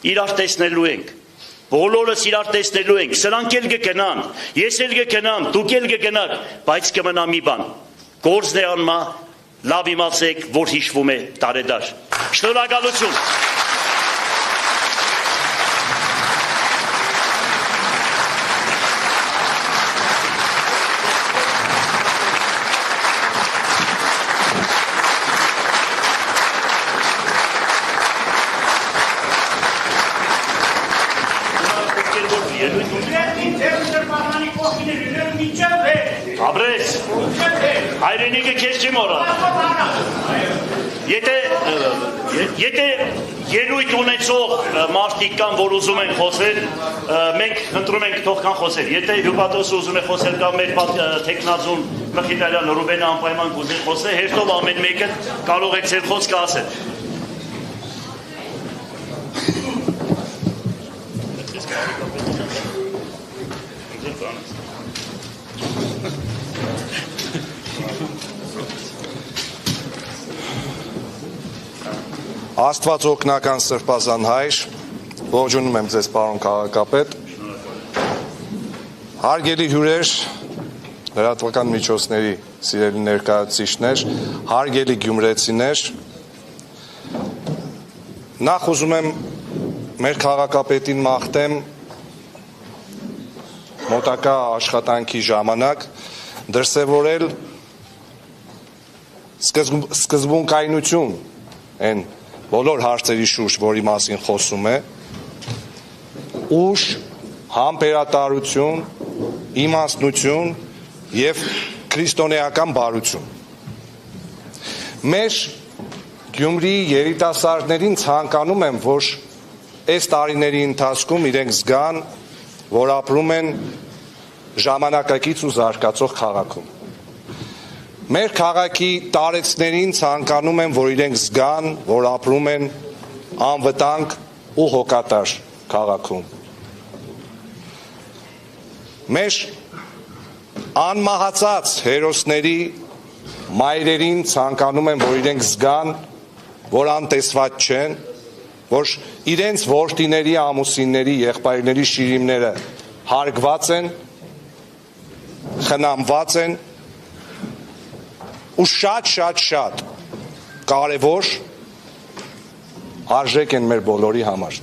Իրար տեսնելու ենք, բոլորս իրար տեսնելու ենք, սրանք էլ կգնան, ես էլ կգնամ, դուք էլ կգնաք, բայց կմնա մի բան, գործն է անմա, լավ իմացեք, որ հիշվում է տարեդար, շնորհակալություն։ Ապրես, հայրենիքը քեզ չի մոռա։ Եթե ելույթ ունեցող մարդիկ կան, որ ուզում են խոսել, մենք խնդրում ենք թող կան խոսել։ Եթե հյուպատոսը ուզում է խոսել կամ մեր թեկնածուն Մխիթարյան Ռուբենը անպայման կուզի խոսել, հերթով ամեն մեկը կարող եք ձեր խոսքը ասել։ Աստված օգնական սրբազան հայր, ողջունում եմ ձեզ պարոն քաղաքապետ, հարգելի հյուրեր, լրատվական միջոցների սիրելի ներկայացուցիչներ, հարգելի գյումրեցիներ, նախ ուզում եմ մեր քաղաքապետին մաղթեմ մոտակա աշխատանքի ժամանակ դրսևորել սկզբունքայնություն են բոլոր հարցերի շուրջ, որի մասին խոսում է, ուժ, համբերատարություն, իմաստնություն եւ քրիստոնեական բարություն։ Մեր Գյումրիի երիտասարդներին ցանկանում եմ, որ այս տարիների ընթացքում իրենք զգան, որ ապրում են ժամանակակից ու զարգացող քաղաքում։ Մեր քաղաքի տարեցներին ցանկանում եմ, որ իրենք զգան, որ ապրում են անվտանգ ու հոգատար քաղաքում։ Մեր անմահացած հերոսների մայրերին ցանկանում եմ, որ իրենք զգան, որ անտեսված չեն, որ իրենց որդիների, ամուսինների, եղբայրների շիրիմները հարգված են, խնամված են, ու շատ կարևոր արժեք են մեր բոլորի համար։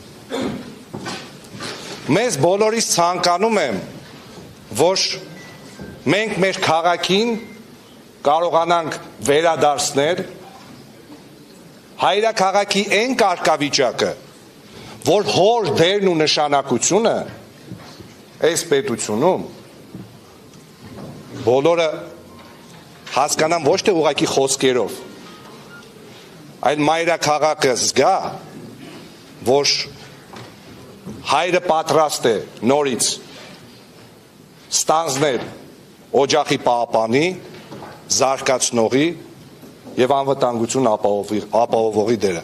Մեզ բոլորիս ցանկանում եմ, որ մենք մեր քաղաքին կարողանանք վերադարձնել հայրաքաղաքի այն կարգավիճակը, որ հոր դերն ու նշանակությունը այս պետությունում բոլորը հասկանամ ոչ թե ուղղակի խոսքերով, այլ մայրաքաղաքը զգա, որ հայրը պատրաստ է նորից ստանձնել օջախի պահապանի, զարգացնողի եւ անվտանգություն ապահովողի դերը։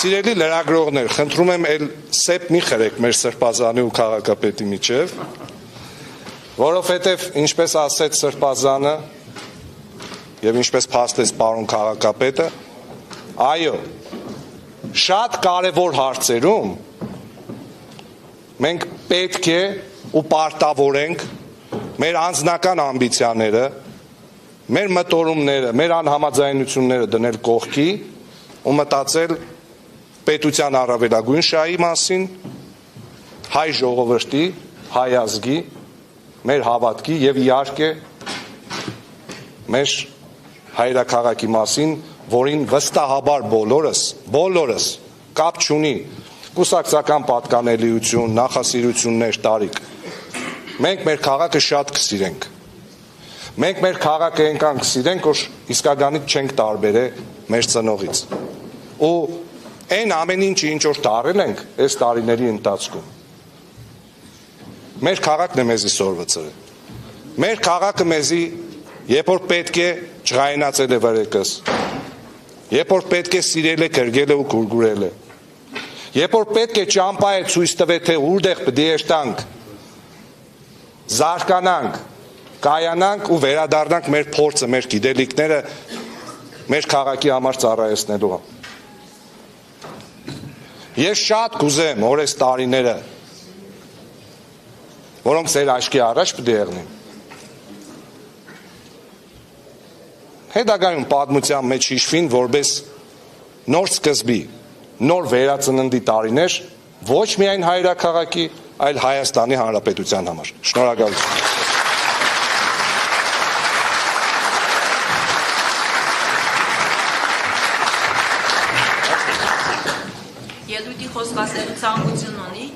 Սիրելի լրագրողներ, խնդրում եմ էլ սեպ մի խրեք մեր սրբազանի ու քաղաքապետի միջև, որովհետև ինչպես ասեց սրբազանը եւ ինչպես փաստեց պարոն քաղաքապետը, այո, շատ կարևոր հարցերում մենք պետք է ու պարտավոր ենք մեր անձնական ամբիցիաները, մեր մտորումները, մեր անհամաձայնությունները դնել կողքի ու մտածել պետության առավելագույն շահի մասին, հայ ժողովրդի, հայ ազգի, մեր հավատքի եւ իհարկե մեր հայրաքաղաքի մասին, որին վստահաբար բոլորս կապ չունի կուսակցական պատկանելիություն, նախասիրություններ, տարիք։ Մենք մեր քաղաքը շատ կսիրենք։ Մենք մեր քաղաքը այնքան կսիրենք, որ իսկականից չենք տարբերել մեր ծնողից։ Ու այն ամեն ինչը ինչ որ տարել ենք այս տարիների ընթացքում։ Մեր քաղաքն է մեզի սորվծրել։ Մեր քաղաքը մեզի երբ որ պետք է ջղայնացել է վրեկս, երբ որ պետք է սիրել է, գրգել է ու գուրգուրել է, երբ որ պետք է ճամպա է ցույց տվել, թե որտեղ պետք է շտանք, զարկանանք, կայանանք ու վերադառնանք մեր փորձը, մեր գիտելիքները մեր քաղաքի համար ծառայեցնելու։ Ես շատ կուզեմ օրես տարիները, որոնք ձեր աչքի առաջ պետք է եղնին, հետագայում պատմության մեջ հիշվին որպես նոր սկզբի, նոր վերածննդի տարիներ, ոչ միայն հայրաքաղաքի, այլ Հայաստանի Հանրապետության համար։ Շնորհակալություն։ Ելույթի խոսք ասելու ցանկություն ունի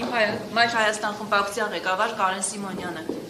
Մայր Հայաստան խմբակցության ղեկավար Կարեն Սիմոնյանը։